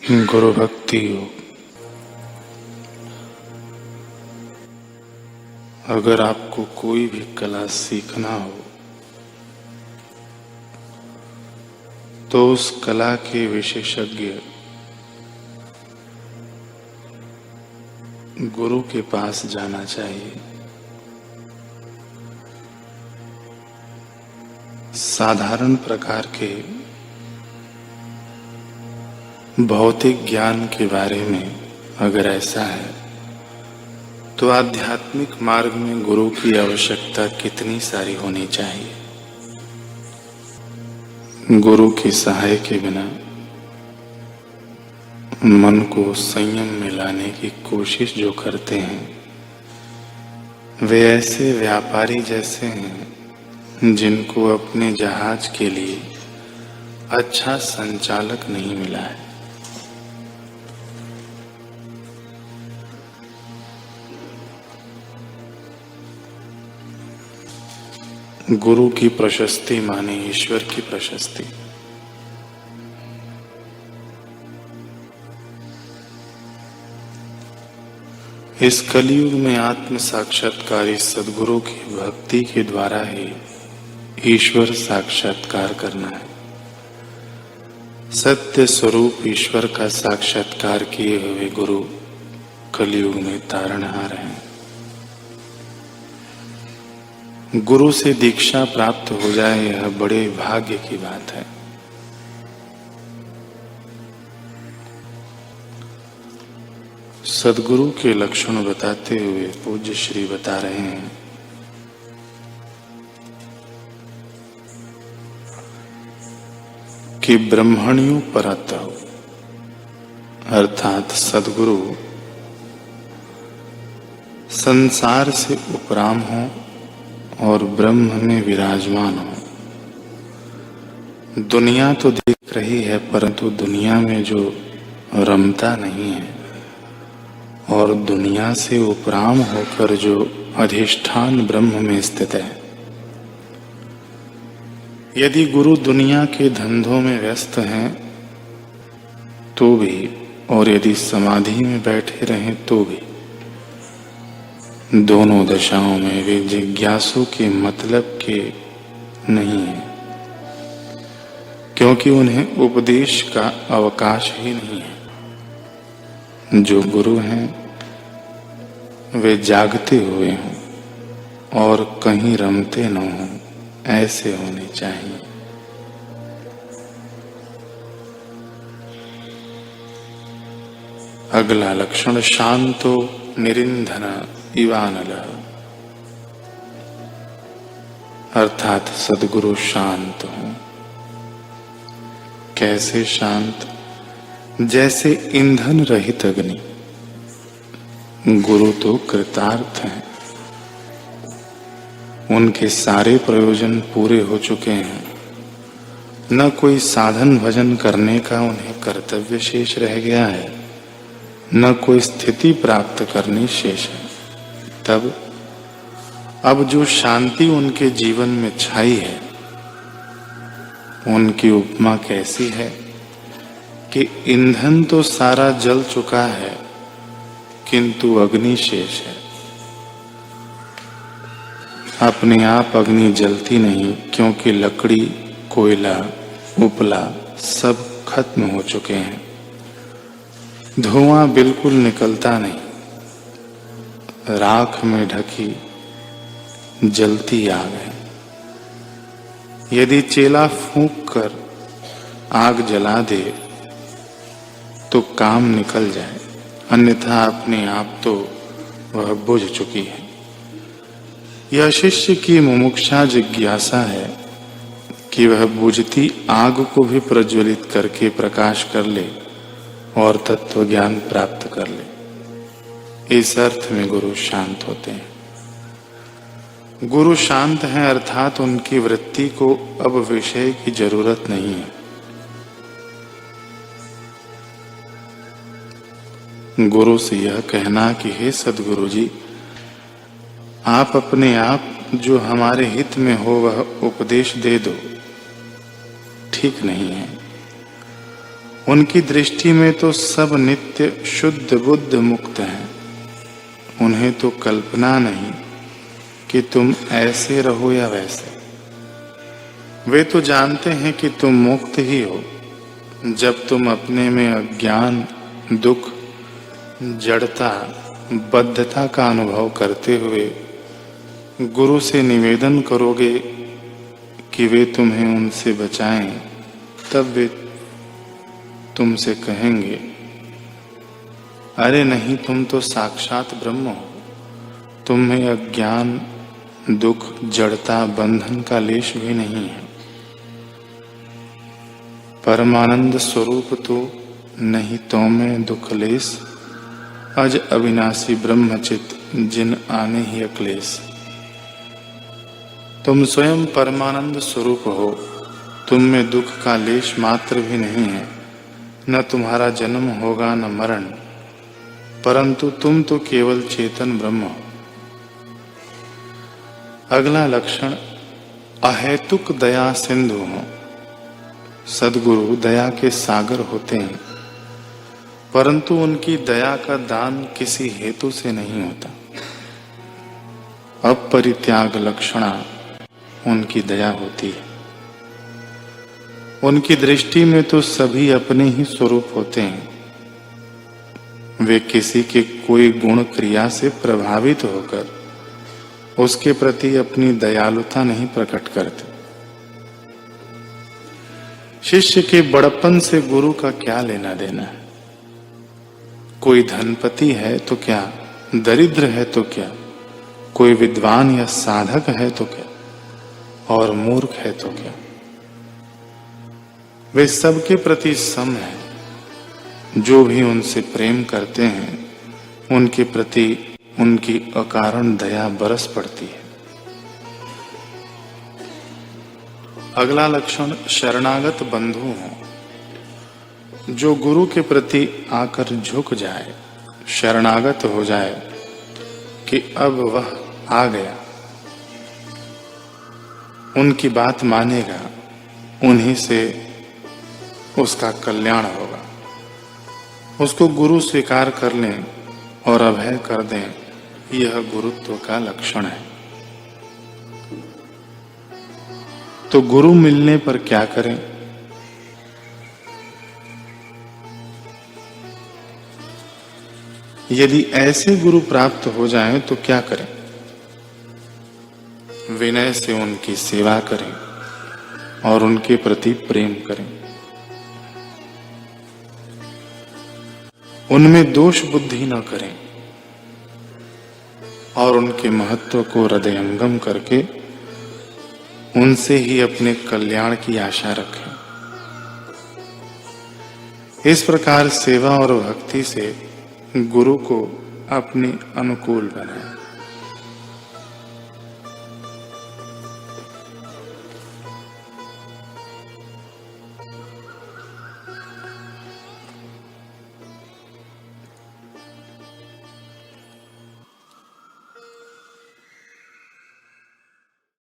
गुरु भक्ति योग। अगर आपको कोई भी कला सीखना हो तो उस कला के विशेषज्ञ गुरु के पास जाना चाहिए। साधारण प्रकार के भौतिक ज्ञान के बारे में अगर ऐसा है तो आध्यात्मिक मार्ग में गुरु की आवश्यकता कितनी सारी होनी चाहिए। गुरु की सहाय के बिना मन को संयम में लाने की कोशिश जो करते हैं वे ऐसे व्यापारी जैसे हैं जिनको अपने जहाज के लिए अच्छा संचालक नहीं मिला है। गुरु की प्रशस्ति माने ईश्वर की प्रशस्ति। इस कलयुग में आत्म साक्षात्कारी सद्गुरु की भक्ति के द्वारा ही ईश्वर साक्षात्कार करना है। सत्य स्वरूप ईश्वर का साक्षात्कार किए हुए गुरु कलयुग में तारणहार हैं। गुरु से दीक्षा प्राप्त हो जाए यह बड़े भाग्य की बात है। सद्गुरु के लक्षण बताते हुए पूज्य श्री बता रहे हैं कि ब्रह्मण्यो परतः अर्थात सद्गुरु संसार से उपराम हो और ब्रह्म में विराजमान हो। दुनिया तो दिख रही है परंतु दुनिया में जो रमता नहीं है और दुनिया से उपराम होकर जो अधिष्ठान ब्रह्म में स्थित है। यदि गुरु दुनिया के धंधों में व्यस्त हैं तो भी और यदि समाधि में बैठे रहें तो भी दोनों दशाओं में वे जिज्ञासु के मतलब के नहीं है, क्योंकि उन्हें उपदेश का अवकाश ही नहीं है। जो गुरु हैं वे जागते हुए हों और कहीं रमते न हों, ऐसे होने चाहिए। अगला लक्षण शांतो निरिंधन इवानल अर्थात सद्गुरु शांत हो। कैसे शांत? जैसे ईंधन रहित अग्नि। गुरु तो कृतार्थ हैं, उनके सारे प्रयोजन पूरे हो चुके हैं। न कोई साधन भजन करने का उन्हें कर्तव्य शेष रह गया है, न कोई स्थिति प्राप्त करनी शेष है। तब अब जो शांति उनके जीवन में छाई है उनकी उपमा कैसी है कि ईंधन तो सारा जल चुका है किंतु अग्नि शेष है। अपने आप अग्नि जलती नहीं, क्योंकि लकड़ी, कोयला, उपला सब खत्म हो चुके हैं। धुआं बिल्कुल निकलता नहीं। राख में ढकी जलती आग है। यदि चेला फूंक कर आग जला दे तो काम निकल जाए, अन्यथा अपने आप तो वह बुझ चुकी है। यह शिष्य की मुमुक्षा जिज्ञासा है कि वह बुझती आग को भी प्रज्वलित करके प्रकाश कर ले और तत्व ज्ञान प्राप्त कर ले। इस अर्थ में गुरु शांत होते हैं। गुरु शांत हैं अर्थात उनकी वृत्ति को अब विषय की जरूरत नहीं है। गुरु से यह कहना कि हे सद्गुरु जी, आप अपने आप जो हमारे हित में हो वह उपदेश दे दो, ठीक नहीं है। उनकी दृष्टि में तो सब नित्य शुद्ध बुद्ध मुक्त हैं। उन्हें तो कल्पना नहीं कि तुम ऐसे रहो या वैसे। वे तो जानते हैं कि तुम मुक्त ही हो। जब तुम अपने में अज्ञान, दुख, जड़ता, बद्धता का अनुभव करते हुए गुरु से निवेदन करोगे कि वे तुम्हें उनसे बचाएं, तब वे तुमसे कहेंगे, अरे नहीं, तुम तो साक्षात ब्रह्म हो। तुम में अज्ञान, दुख, जड़ता, बंधन का लेश भी नहीं है। परमानंद स्वरूप तो नहीं तो में दुख लेस, अज अविनाशी ब्रह्मचित जिन आने ही अक्लेश। तुम स्वयं परमानंद स्वरूप हो। तुम में दुख का लेश मात्र भी नहीं है। न तुम्हारा जन्म होगा न मरण, परंतु तुम तो केवल चेतन ब्रह्म हो। अगला लक्षण अहेतुक दया सिंधु हो। सद्गुरु दया के सागर होते हैं, परंतु उनकी दया का दान किसी हेतु से नहीं होता। अपरित्याग लक्षणा उनकी दया होती है। उनकी दृष्टि में तो सभी अपने ही स्वरूप होते हैं। वे किसी के कोई गुण क्रिया से प्रभावित होकर उसके प्रति अपनी दयालुता नहीं प्रकट करते। शिष्य के बड़प्पन से गुरु का क्या लेना देना है? कोई धनपति है तो क्या, दरिद्र है तो क्या, कोई विद्वान या साधक है तो क्या, और मूर्ख है तो क्या, वे सबके प्रति सम है। जो भी उनसे प्रेम करते हैं उनके प्रति उनकी अकारण दया बरस पड़ती है। अगला लक्षण शरणागत बंधु हो। जो गुरु के प्रति आकर झुक जाए, शरणागत हो जाए कि अब वह आ गया, उनकी बात मानेगा, उन्हीं से उसका कल्याण होगा। उसको गुरु स्वीकार कर लें और अभय कर दें, यह गुरुत्व का लक्षण है। तो गुरु मिलने पर क्या करें? यदि ऐसे गुरु प्राप्त हो जाएं तो क्या करें? विनय से उनकी सेवा करें और उनके प्रति प्रेम करें। उनमें दोष बुद्धि न करें और उनके महत्व को हृदयंगम करके उनसे ही अपने कल्याण की आशा रखें। इस प्रकार सेवा और भक्ति से गुरु को अपने अनुकूल बनाएं।